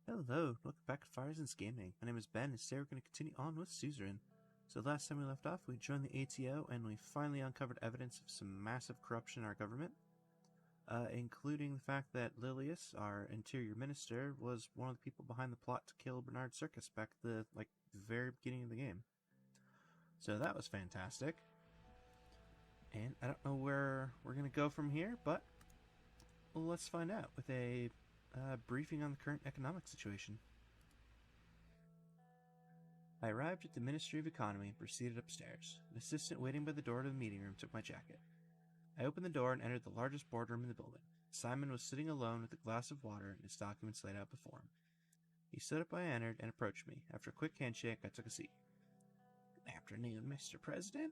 Hello, welcome back to Firesense Gaming. My name is Ben, and today we're going to continue on with Suzerain. So last time we left off, we joined the ATO, and we finally uncovered evidence of some massive corruption in our government, including the fact that Lilius, our interior minister, was one of the people behind the plot to kill Bernard Circus back at the very beginning of the game. So that was fantastic. And I don't know where we're going to go from here, but let's find out with a briefing on the current economic situation. I arrived at the Ministry of Economy and proceeded upstairs. An assistant waiting by the door to the meeting room took my jacket. I opened the door and entered the largest boardroom in the building. Simon was sitting alone with a glass of water and his documents laid out before him. He stood up when I entered and approached me. After a quick handshake, I took a seat. Good afternoon, Mr. President.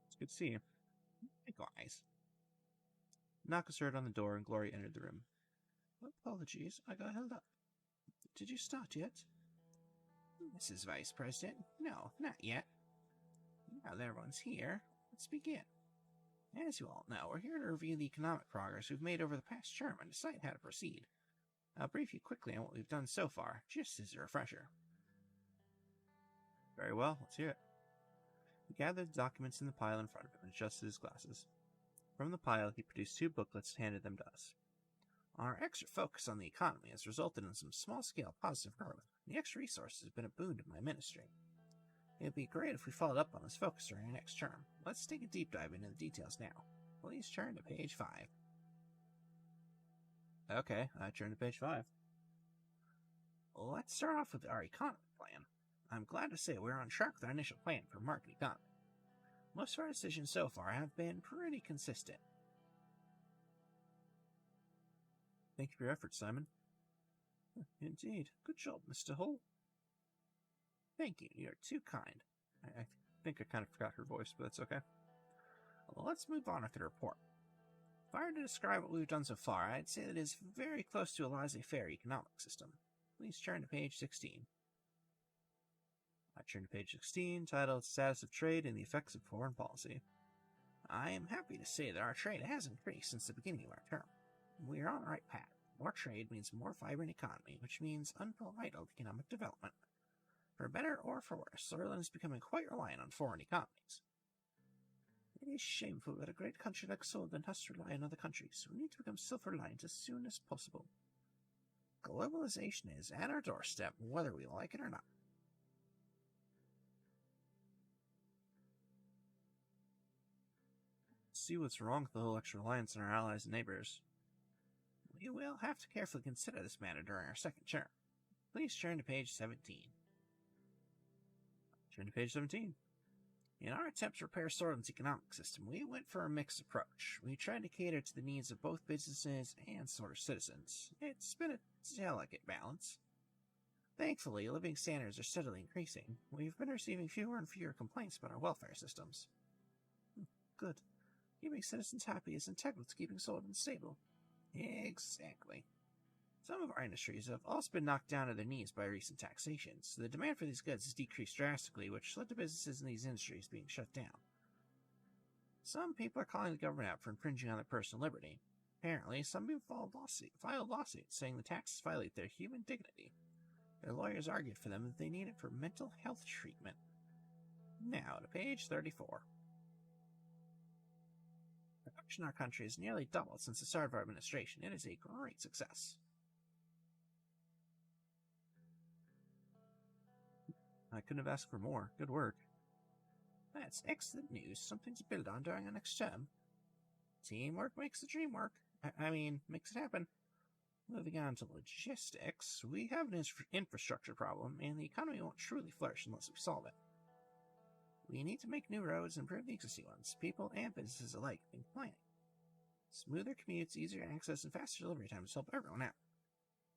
It's good to see you. Likewise. Knock was heard on the door, and Gloria entered the room. Apologies, I got held up. Did you start yet? Mrs. Vice President, no, not yet. Now that everyone's here, let's begin. As you all know, we're here to review the economic progress we've made over the past term and decide how to proceed. I'll brief you quickly on what we've done so far, just as a refresher. Very well, let's hear it. He gathered the documents in the pile in front of him and adjusted his glasses. From the pile, he produced two booklets and handed them to us. Our extra focus on the economy has resulted in some small-scale positive growth, and the extra resources have been a boon to my ministry. It would be great if we followed up on this focus during our next term. Let's take a deep dive into the details now. Please turn to page 5. Okay, I turned to page 5. Let's start off with our economy plan. I'm glad to say we're on track with our initial plan for market economy. Most of our decisions so far have been pretty consistent. Thank you for your efforts, Simon. Indeed. Good job, Mr. Hull. Thank you. You're too kind. I think I kind of forgot her voice, but that's okay. Well, let's move on with the report. If I were to describe what we've done so far, I'd say that it is very close to a laissez-faire economic system. Please turn to page 16. I turn to page 16, titled Status of Trade and the Effects of Foreign Policy. I am happy to say that our trade has increased since the beginning of our term. We are on the right path. More trade means more vibrant economy, which means unbridled economic development. For better or for worse, Ireland is becoming quite reliant on foreign economies. It is shameful that a great country like Ireland has to rely on other countries. We need to become self-reliant as soon as possible. Globalization is at our doorstep, whether we like it or not. See what's wrong with the whole extra reliance on our allies and neighbors. We will have to carefully consider this matter during our second term. Please turn to page 17. Turn to page 17. In our attempt to repair Ireland's economic system, we went for a mixed approach. We tried to cater to the needs of both businesses and citizens. It's been a delicate balance. Thankfully, living standards are steadily increasing. We've been receiving fewer and fewer complaints about our welfare systems. Good. Keeping citizens happy is integral to keeping Ireland stable. Exactly. Some of our industries have also been knocked down to their knees by recent taxation, so the demand for these goods has decreased drastically, which led to businesses in these industries being shut down. Some people are calling the government out for infringing on their personal liberty. Apparently, some people filed lawsuits saying the taxes violate their human dignity. Their lawyers argued for them that they need it for mental health treatment. Now to page 34. Production in our country has nearly doubled since the start of our administration. It is a great success. I couldn't have asked for more. Good work. That's excellent news. Something to build on during our next term. Teamwork makes the dream work. Makes it happen. Moving on to logistics, we have an infrastructure problem, and the economy won't truly flourish unless we solve it. We need to make new roads and improve the existing ones. People and businesses alike have been complaining. Smoother commutes, easier access, and faster delivery times help everyone out.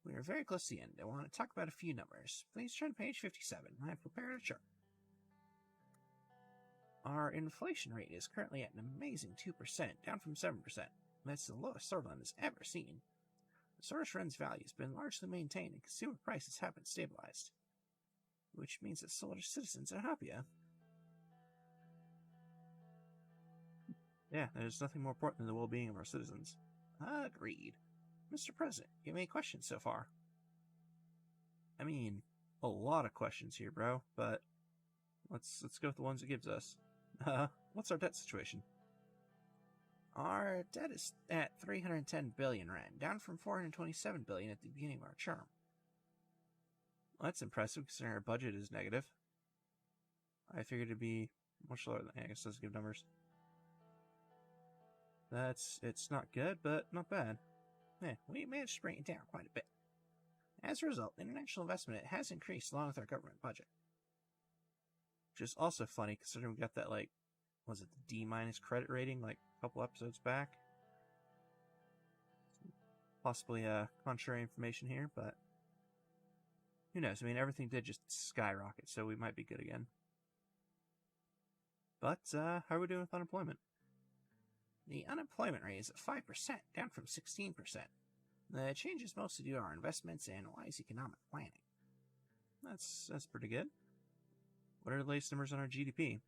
We are very close to the end. I want to talk about a few numbers. Please turn to page 57. I have prepared a chart. Our inflation rate is currently at an amazing 2%, down from 7%. That's the lowest Ireland has ever seen. The Irish rent's value has been largely maintained and consumer prices have been stabilized, which means that Irish citizens are happier. Yeah, there's nothing more important than the well-being of our citizens. Agreed. Mr. President, you have any questions so far? I mean, a lot of questions here, bro, but let's go with the ones it gives us. What's our debt situation? Our debt is at 310 billion rand, down from 427 billion at the beginning of our term. Well, that's impressive considering our budget is negative. I figured it'd be much lower than I guess those give numbers. It's not good, but not bad. Yeah, we managed to bring it down quite a bit. As a result, international investment has increased along with our government budget. Which is also funny considering we got that, like, was it the D- credit rating, like, a couple episodes back? Possibly contrary information here, but who knows? I mean, everything did just skyrocket, so we might be good again. But, how are we doing with unemployment? The unemployment rate is at 5%, down from 16%. The change is mostly due to our investments and wise economic planning. That's pretty good. What are the latest numbers on our GDP?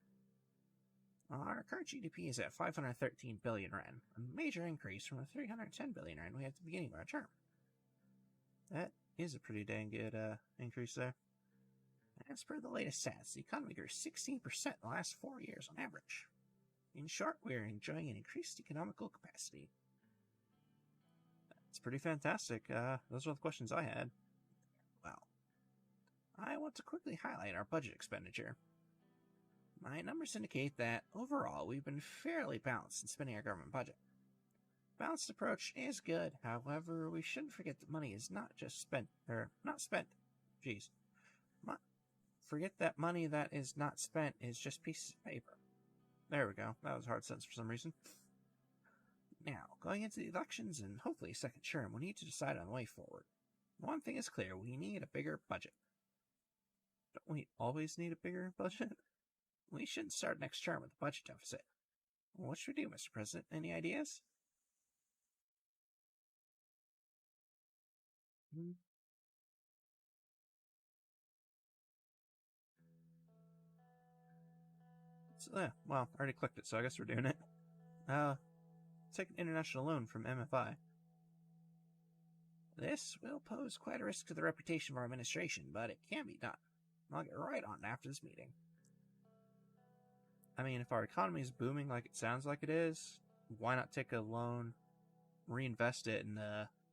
Our current GDP is at 513 billion rand, a major increase from the 310 billion rand we had at the beginning of our term. That is a pretty dang good increase there. As per the latest stats, the economy grew 16% in the last 4 years on average. In short, we are enjoying an increased economical capacity. That's pretty fantastic. Those are all the questions I had. Well, I want to quickly highlight our budget expenditure. My numbers indicate that, overall, we've been fairly balanced in spending our government budget. Balanced approach is good, however, we shouldn't forget that money is not just spent, not spent. Jeez. Forget that money that is not spent is just pieces of paper. There we go. That was a hard sentence for some reason. Now, going into the elections and hopefully a second term, we need to decide on the way forward. One thing is clear, we need a bigger budget. Don't we always need a bigger budget? We shouldn't start next term with a budget deficit. What should we do, Mr. President? Any ideas? So, well, I already clicked it, so I guess we're doing it. Take an international loan from MFI. This will pose quite a risk to the reputation of our administration, but it can be done. I'll get right on it after this meeting. I mean, if our economy is booming like it sounds like it is, why not take a loan, reinvest it, and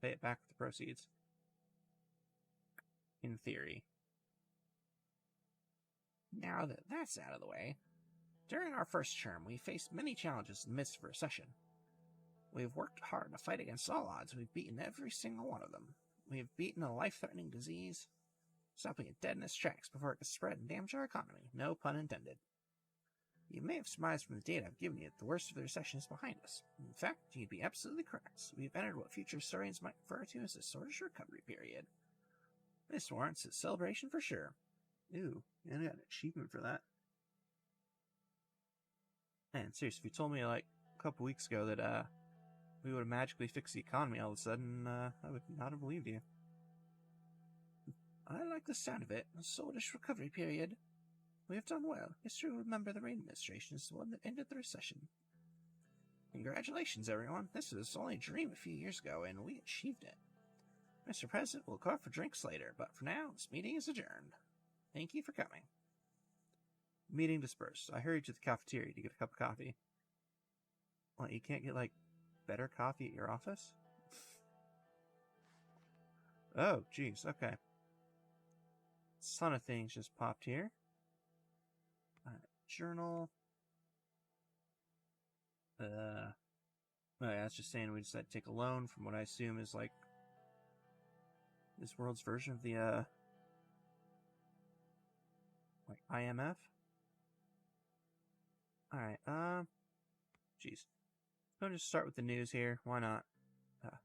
pay it back with the proceeds? In theory. Now that that's out of the way, during our first term, we faced many challenges in the midst of a recession. We've worked hard to fight against all odds. We've beaten every single one of them. We have beaten a life-threatening disease, stopping it dead in its tracks before it could spread and damage our economy. No pun intended. You may have surmised from the data I've given you that the worst of the recession is behind us. In fact, you'd be absolutely correct. We've entered what future historians might refer to as a sortish recovery period. This warrants a celebration for sure. Ooh, and I got an achievement for that. Man, seriously, if you told me like a couple weeks ago that we would have magically fixed the economy all of a sudden, I would not have believed you. I like the sound of it. A sortish recovery period. We have done well. History will remember the Reign administration as the one that ended the recession. Congratulations, everyone. This was only a dream a few years ago, and we achieved it. Mr. President, we'll go out for drinks later, but for now, this meeting is adjourned. Thank you for coming. Meeting dispersed. I hurried to the cafeteria to get a cup of coffee. What, you can't get, like, better coffee at your office? Oh, jeez, okay. Son of things just popped here. Journal. Oh yeah, that's just saying we decided to take a loan from what I assume is, like, this world's version of the, like, IMF? Alright, jeez. I'm gonna just start with the news here. Why not?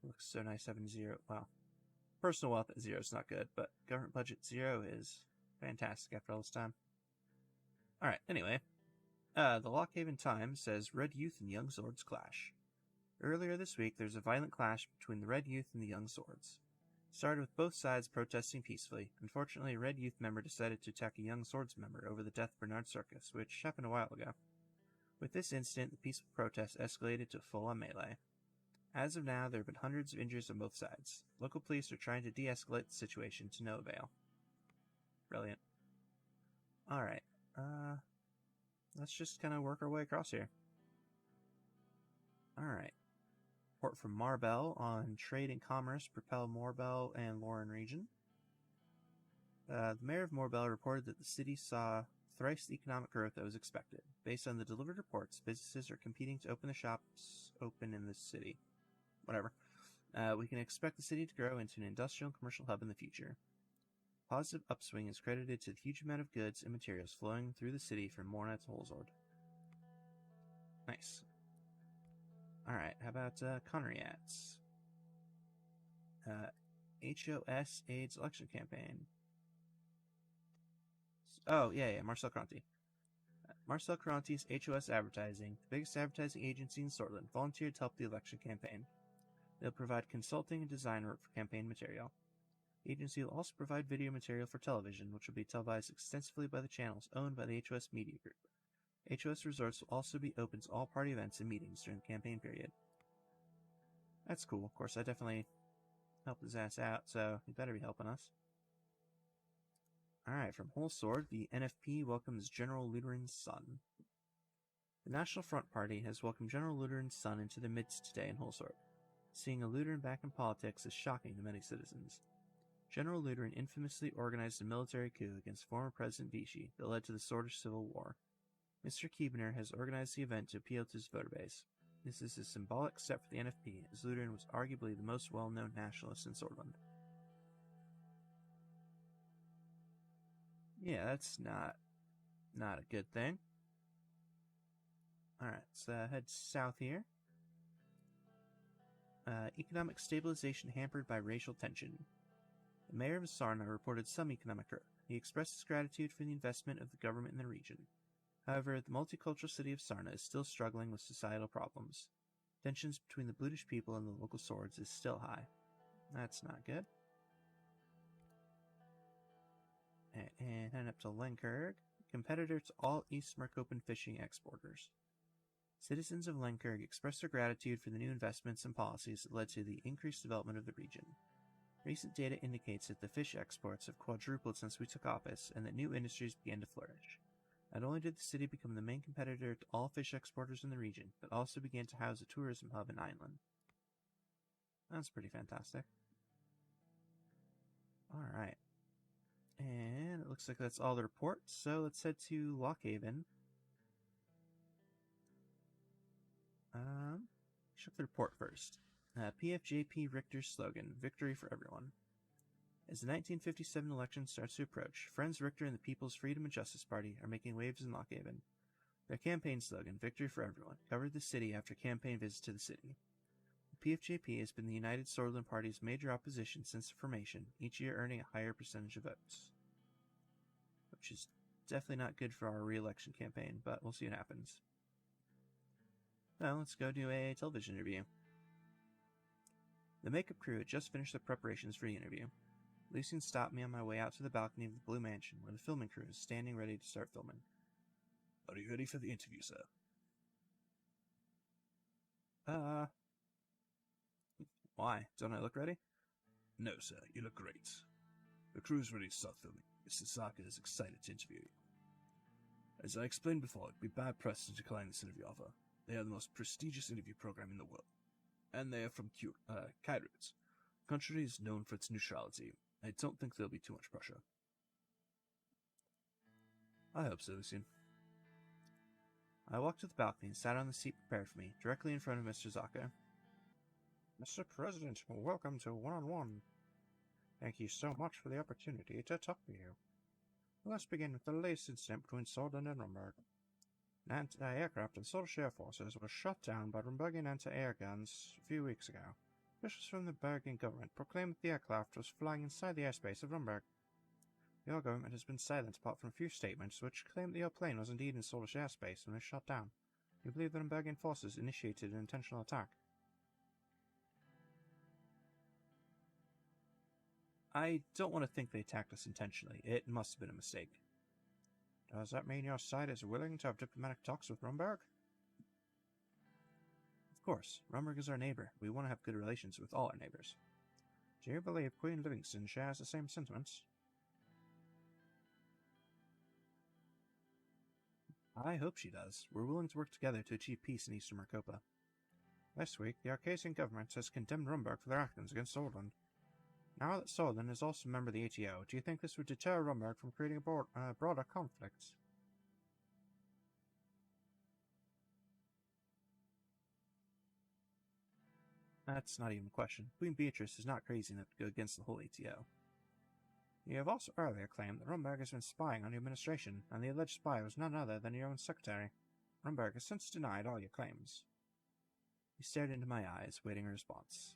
Looks so nice having zero. Well, personal wealth at zero is not good, but government budget zero is fantastic after all this time. Alright, anyway. The Lockhaven Times says Red Youth and Young Swords clash. Earlier this week, there's a violent clash between the Red Youth and the Young Swords. It started with both sides protesting peacefully. Unfortunately, a Red Youth member decided to attack a Young Swords member over the death of Bernard Circus, which happened a while ago. With this incident, the peaceful protest escalated to full-on melee. As of now, there have been hundreds of injuries on both sides. Local police are trying to de-escalate the situation to no avail. Brilliant. Alright, let's just kind of work our way across here. Alright. Report from Marbell on trade and commerce propel Morbell and Lauren region. The mayor of Morbell reported that the city saw thrice the economic growth that was expected. Based on the delivered reports, businesses are competing to open the shops open in the city. Whatever. We can expect the city to grow into an industrial and commercial hub in the future. Positive upswing is credited to the huge amount of goods and materials flowing through the city from Morna to Holzord. Nice. Alright, how about Conriats? HOS AIDS election campaign. Oh, yeah, Marcel Cronti. Marcel Cronti's HOS Advertising, the biggest advertising agency in Sortland, volunteered to help the election campaign. They'll provide consulting and design work for campaign material. The agency will also provide video material for television, which will be televised extensively by the channels owned by the HOS Media Group. HOS Resorts will also be open to all party events and meetings during the campaign period. That's cool. Of course, I definitely helped his ass out, so he better be helping us. Alright, from Holsword, the NFP welcomes General Luderan's son. The National Front Party has welcomed General Luderan's son into their midst today in Holsword. Seeing a Luderan back in politics is shocking to many citizens. General Luderan infamously organized a military coup against former President Vichy that led to the Sordish Civil War. Mr. Keebner has organized the event to appeal to his voter base. This is a symbolic step for the NFP, as Luderan was arguably the most well-known nationalist in Sortland. Yeah, that's not a good thing. Alright, so head south here. Economic stabilization hampered by racial tension. The mayor of Sarna reported some economic growth. He expressed his gratitude for the investment of the government in the region. However, the multicultural city of Sarna is still struggling with societal problems. Tensions between the Blutish people and the local swords is still high. That's not good. And head up to Lenkerg, competitor to all East Markopen fishing exporters. Citizens of Lenkerg expressed their gratitude for the new investments and policies that led to the increased development of the region. Recent data indicates that the fish exports have quadrupled since we took office, and that new industries began to flourish. Not only did the city become the main competitor to all fish exporters in the region, but also began to house a tourism hub in Ineland. That's pretty fantastic. Alright. And it looks like that's all the reports, so let's head to Lockhaven. Check the report first. PFJP Richter's slogan, Victory for Everyone. As the 1957 election starts to approach, Friends Richter and the People's Freedom and Justice Party are making waves in Lockhaven. Their campaign slogan, Victory for Everyone, covered the city after campaign visits to the city. The PFJP has been the United Sortland Party's major opposition since the formation, each year earning a higher percentage of votes. Which is definitely not good for our re-election campaign, but we'll see what happens. Now, let's go do a television interview. The makeup crew had just finished the preparations for the interview. Lucien stopped me on my way out to the balcony of the Blue Mansion, where the filming crew is standing ready to start filming. Are you ready for the interview, sir? Why? Don't I look ready? No, sir. You look great. The crew's ready to start filming. Mr. Saka is excited to interview you. As I explained before, it'd be bad press to decline this interview offer. They are the most prestigious interview program in the world. And they are from Kairos. The country is known for its neutrality. I don't think there'll be too much pressure. I hope so, Lucien. I walked to the balcony and sat on the seat prepared for me, directly in front of Mr. Zaka. Mr. President, welcome to One-on-One. Thank you so much for the opportunity to talk to you. Let's begin with the latest incident between Sortland and Rumberg. An anti-aircraft of the Swedish Air Forces was shot down by Rumbergian anti-air guns a few weeks ago. Officials from the Bergen government proclaimed that the aircraft was flying inside the airspace of Rumberg. Your government has been silent apart from a few statements which claim that your plane was indeed in Swedish airspace when it was shot down. You believe the Rumbergian forces initiated an intentional attack? I don't want to think they attacked us intentionally. It must have been a mistake. Does that mean your side is willing to have diplomatic talks with Rumberg? Of course, Rumberg is our neighbor. We want to have good relations with all our neighbors. Do you believe Queen Livingston shares the same sentiments? I hope she does. We're willing to work together to achieve peace in Eastern Marcopa. This week, the Arcasian government has condemned Rumberg for their actions against Sordland. Now that Sordland is also a member of the ATO, do you think this would deter Rumberg from creating a broader conflict? That's not even a question. Queen Beatrice is not crazy enough to go against the whole ATO. You have also earlier claimed that Rumberg has been spying on the administration, and the alleged spy was none other than your own secretary. Rumberg has since denied all your claims. He stared into my eyes, waiting a response.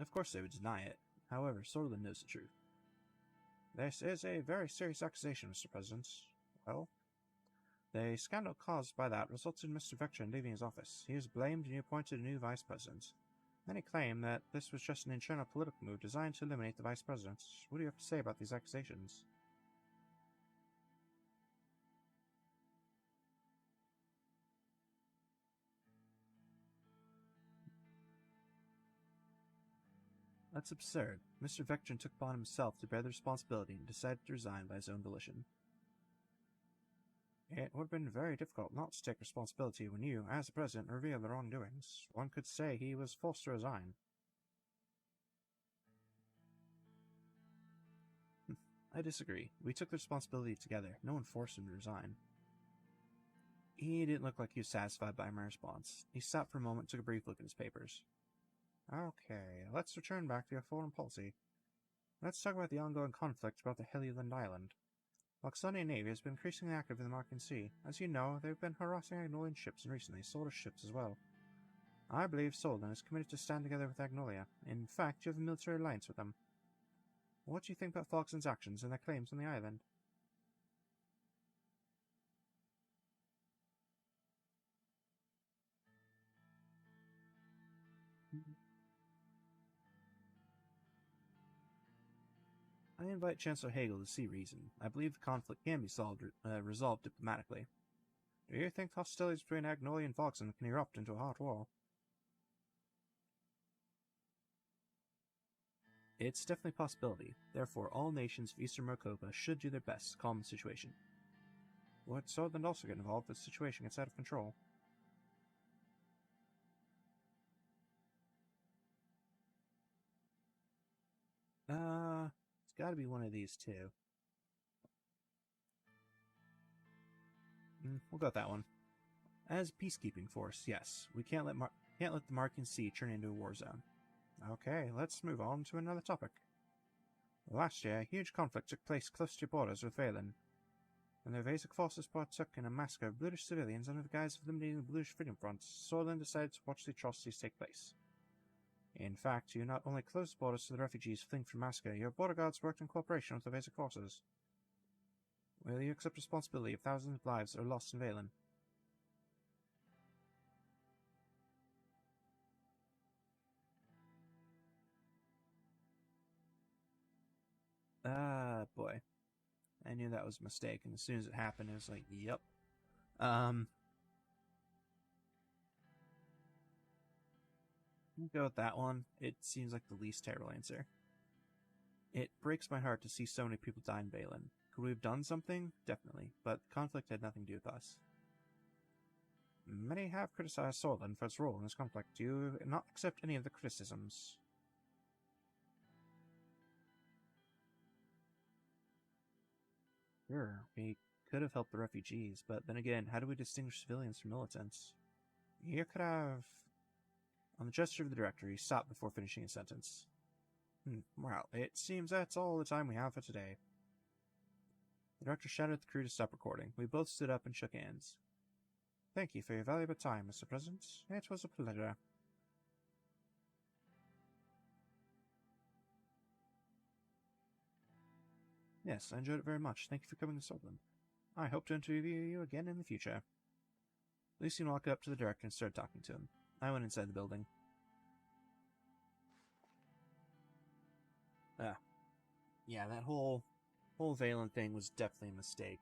Of course they would deny it. However, Sordland knows the truth. This is a very serious accusation, Mr. President. Well, the scandal caused by that resulted in Mr. Vectron leaving his office. He was blamed and you appointed a new vice president. Many claim that this was just an internal political move designed to eliminate the vice president. What do you have to say about these accusations? That's absurd. Mr. Vectron took upon himself to bear the responsibility and decided to resign by his own volition. It would have been very difficult not to take responsibility when you, as the president, revealed the wrongdoings. One could say he was forced to resign. I disagree. We took the responsibility together. No one forced him to resign. He didn't look like he was satisfied by my response. He stopped for a moment and took a brief look at his papers. Okay, let's return back to your foreign policy. Let's talk about the ongoing conflict about the Helluland Island. The Loxonian Navy has been increasingly active in the Marcan Sea. As you know, they've been harassing Agnolian ships and recently Soldier ships as well. I believe Soldan is committed to stand together with Agnolia. In fact, you have a military alliance with them. What do you think about Falkson's actions and their claims on the island? I invite Chancellor Hagel to see reason. I believe the conflict can be resolved diplomatically. Do you think hostilities between Agnolia and Falkson can erupt into a hot war? It's definitely a possibility. Therefore, all nations of Eastern Marcopa should do their best to calm the situation. Would Sordland also get involved if the situation gets out of control? It's gotta be one of these two. We'll go with that one. As a peacekeeping force, yes. We can't let the Marcan Sea turn into a war zone. Okay, let's move on to another topic. Last year, a huge conflict took place close to your borders with Valen. When the Vasic forces partook in a massacre of British civilians under the guise of eliminating the British Freedom Front, Sordland decided to watch the atrocities take place. In fact, you not only closed the borders to the refugees fleeing from massacre, your border guards worked in cooperation with the Vasic forces. Will you accept responsibility if thousands of lives are lost in Valen? Boy. I knew that was a mistake, and as soon as it happened, it was like, yep. We'll go with that one. It seems like the least terrible answer. It breaks my heart to see so many people die in Valen. Could we have done something? Definitely, but the conflict had nothing to do with us. Many have criticized Sordland for its role in this conflict. Do you not accept any of the criticisms? Sure, we could have helped the refugees, but then again, how do we distinguish civilians from militants? You could have... On the gesture of the director, he stopped before finishing his sentence. Well, it seems that's all the time we have for today. The director shouted at the crew to stop recording. We both stood up and shook hands. Thank you for your valuable time, Mr. President. It was a pleasure. Yes, I enjoyed it very much. Thank you for coming to Sordland. I hope to interview you again in the future. Lucian walked up to the director and started talking to him. I went inside the building. Yeah, that whole Valen thing was definitely a mistake.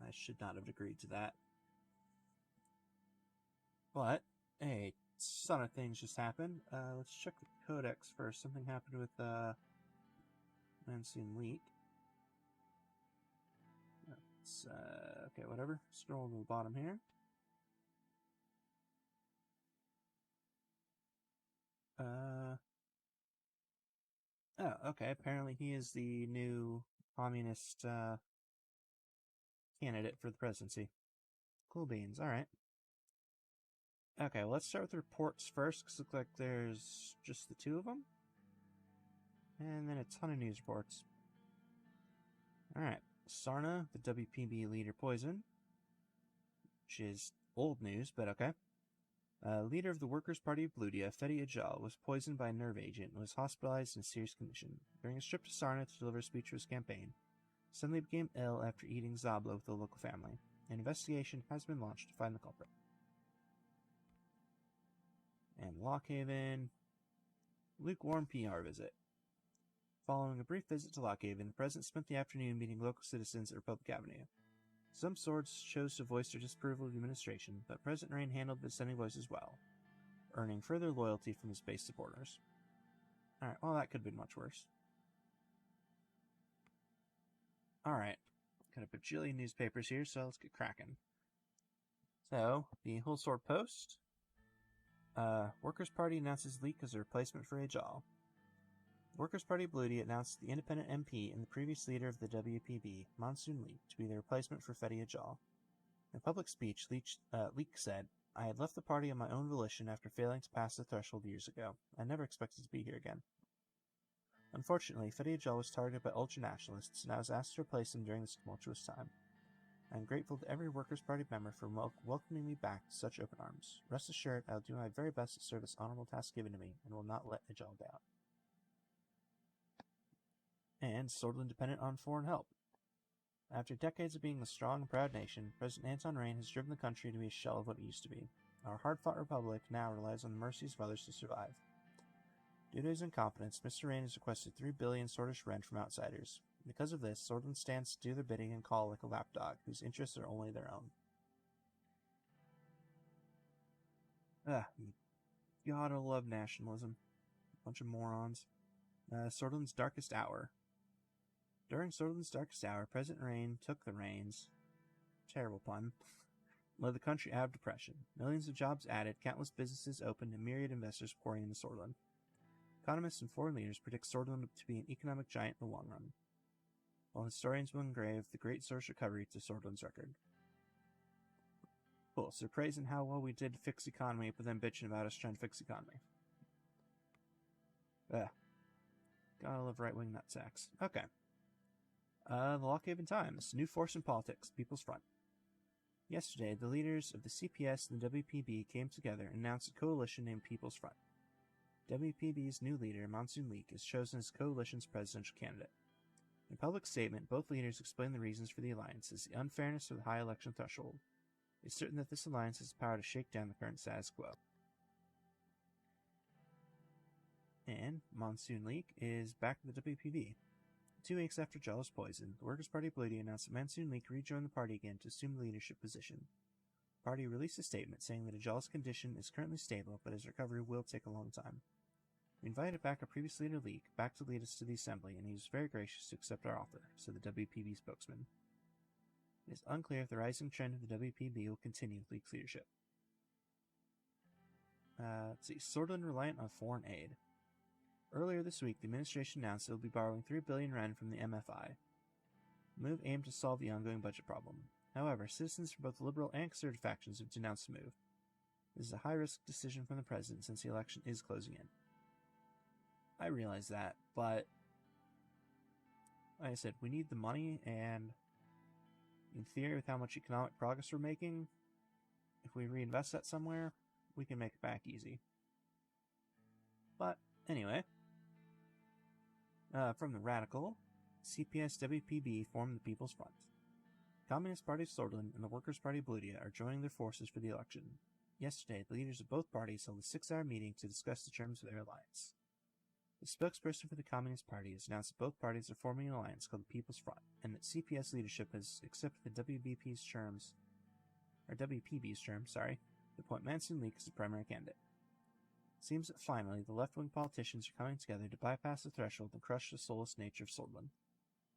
I should not have agreed to that. But, a ton of things just happened. Let's check the codex first. Something happened with, Monsoon Leak. Let's, okay, whatever. Scroll to the bottom here. Oh, okay. Apparently he is the new communist, candidate for the presidency. Cool beans. Alright. Okay, well, let's start with the reports first, because it looks like there's just the two of them. And then a ton of news reports. Alright. Sarna, the WPB leader, poisoned. Which is old news, but okay. Leader of the Workers' Party of Bludia, Fedi Ajal, was poisoned by a nerve agent and was hospitalized in serious condition. During a trip to Sarna to deliver a speech for his campaign, suddenly became ill after eating Zabla with a local family. An investigation has been launched to find the culprit. And Lockhaven. Lukewarm PR visit. Following a brief visit to Lockhaven, the president spent the afternoon meeting local citizens at Republic Avenue. Some swords chose to voice their disapproval of the administration, but President Rain handled the dissenting voices well, earning further loyalty from his base supporters. Alright, well, that could have been much worse. Alright, got a bajillion newspapers here, so let's get cracking. So, the Hull Sword Post. Workers' Party announces Leak as a replacement for Ajal. The Workers' Party of Bludia announced the independent MP and the previous leader of the WPB, Monsoon Leak, to be the replacement for Fedi Ajal. In a public speech, Leak said, "I had left the party on my own volition after failing to pass the threshold years ago. I never expected to be here again. Unfortunately, Fedi Ajal was targeted by ultranationalists, and I was asked to replace him during this tumultuous time. I am grateful to every Workers' Party member for welcoming me back to such open arms. Rest assured, I will do my very best to serve this honorable task given to me, and will not let Ajal down." And Swordland dependent on foreign help. After decades of being a strong and proud nation, President Anton Rain has driven the country to be a shell of what it used to be. Our hard-fought republic now relies on the mercies of others to survive. Due to his incompetence, Mr. Rain has requested 3 billion Swordish rent from outsiders. Because of this, Swordland stands to do their bidding and call like a lapdog, whose interests are only their own. You gotta love nationalism. Bunch of morons. Swordland's darkest hour. During Swordland's darkest hour, President Rain took the reins. Terrible pun. Led the country out of depression. Millions of jobs added, countless businesses opened, and myriad investors pouring into Swordland. Economists and foreign leaders predict Swordland to be an economic giant in the long run, while historians will engrave the great source recovery to Swordland's record. Cool, so praising how well we did to fix the economy, but then bitching about us trying to fix the economy. Gotta love right-wing nutsacks. Okay. The Lockhaven Times. New force in politics. People's Front. Yesterday, the leaders of the CPS and the WPB came together and announced a coalition named People's Front. WPB's new leader, Monsoon Leak, is chosen as the coalition's presidential candidate. In a public statement, both leaders explained the reasons for the alliance as the unfairness of the high election threshold. It's certain that this alliance has the power to shake down the current status quo. And Monsoon Leak is back in the WPB. 2 weeks after Ajal was poisoned, the Workers' Party of Bludia announced that Monsoon Leak rejoined the party again to assume the leadership position. The party released a statement saying that Ajal's condition is currently stable, but his recovery will take a long time. We invited back our previous leader, Leak, back to lead us to the assembly, and he was very gracious to accept our offer, said the WPB spokesman. It is unclear if the rising trend of the WPB will continue with Leak's leadership. Let's see. Swordland reliant on foreign aid. Earlier this week, the administration announced it will be borrowing 3 billion yen from the MFI. The move aimed to solve the ongoing budget problem. However, citizens from both the liberal and conservative factions have denounced the move. This is a high-risk decision from the president since the election is closing in. I realize that, but like I said, we need the money, and in theory, with how much economic progress we're making, if we reinvest that somewhere, we can make it back easy. But anyway, from the Radical, CPS WPB formed the People's Front. The Communist Party of Swordland and the Workers' Party of Bludia are joining their forces for the election. Yesterday, the leaders of both parties held a 6-hour meeting to discuss the terms of their alliance. The spokesperson for the Communist Party has announced that both parties are forming an alliance called the People's Front, and that CPS leadership has accepted the WPB's terms, to appoint Mansoon Leak as the primary candidate. It seems that finally the left-wing politicians are coming together to bypass the threshold and crush the soulless nature of Sordlin.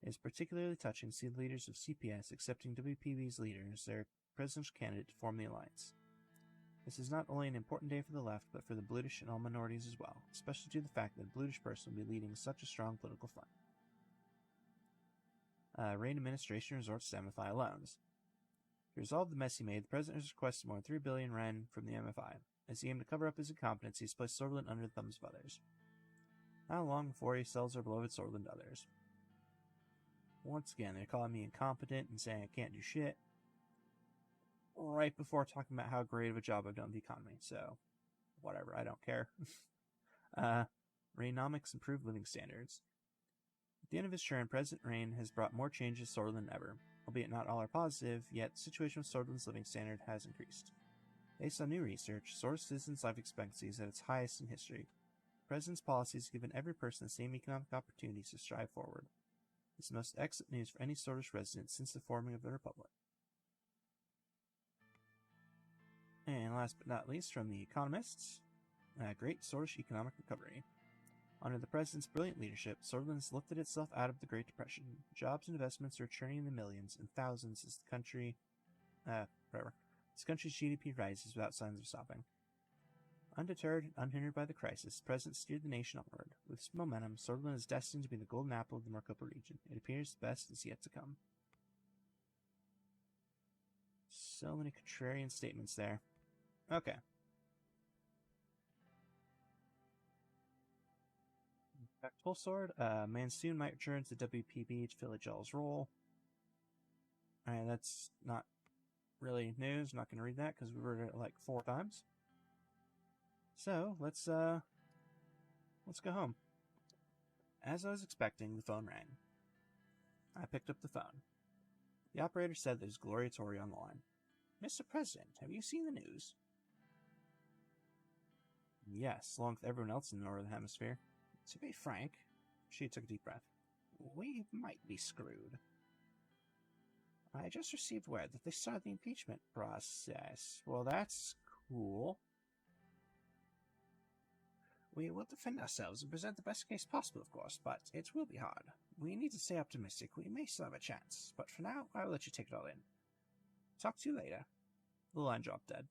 It is particularly touching to see the leaders of CPS accepting WPB's leader as their presidential candidate to form the alliance. This is not only an important day for the left, but for the Bludish and all minorities as well, especially due to the fact that a Bludish person will be leading such a strong political front. Rain administration resorts to MFI loans. To resolve the mess he made, the president has requested more than 3 billion ren from the MFI. As he aimed to cover up his incompetence, he's placed Sordlin under the thumbs of others. Not long before he sells our beloved Sordlin to others. Once again, they're calling me incompetent and saying I can't do shit. Right before talking about how great of a job I've done with the economy, so whatever, I don't care. Rainomics improved living standards. At the end of his term, President Rain has brought more changes to Sordlin than ever. Albeit not all are positive, yet the situation with Sordlin's living standard has increased. Based on new research, Sordlin citizens' life expectancy is at its highest in history. The President's policies have given every person the same economic opportunities to strive forward. This is the most excellent news for any Sordish resident since the forming of the Republic. And last but not least, from The Economists, great Sordish economic recovery. Under the President's brilliant leadership, Sordlin has lifted itself out of the Great Depression. Jobs and investments are returning in the millions and thousands as the country's GDP rises without signs of stopping. Undeterred and unhindered by the crisis, the President steered the nation onward. With this momentum, Sordlin is destined to be the golden apple of the Maricopa region. It appears the best is yet to come. So many contrarian statements there. Okay. Back to Full Sword. Mansoon might return to WPB to fill Agel's role. Alright, that's not really news. I'm not going to read that because we read it like 4 times. So, let's go home. As I was expecting, the phone rang. I picked up the phone. The operator said there's Gloria Tori on the line. Mr. President, have you seen the news? Yes, along with everyone else in the Northern Hemisphere. To be frank, she took a deep breath, we might be screwed. I just received word that they started the impeachment process. Well, that's cool. We will defend ourselves and present the best case possible, of course, but it will be hard. We need to stay optimistic. We may still have a chance, but for now, I will let you take it all in. Talk to you later. The line dropped dead.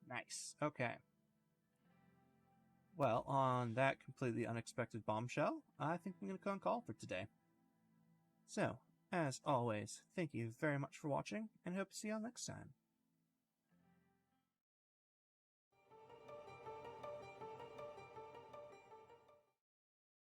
Nice. Okay. Well, on that completely unexpected bombshell, I think I'm going to go and call for today. So, as always, thank you very much for watching, and hope to see you all next time.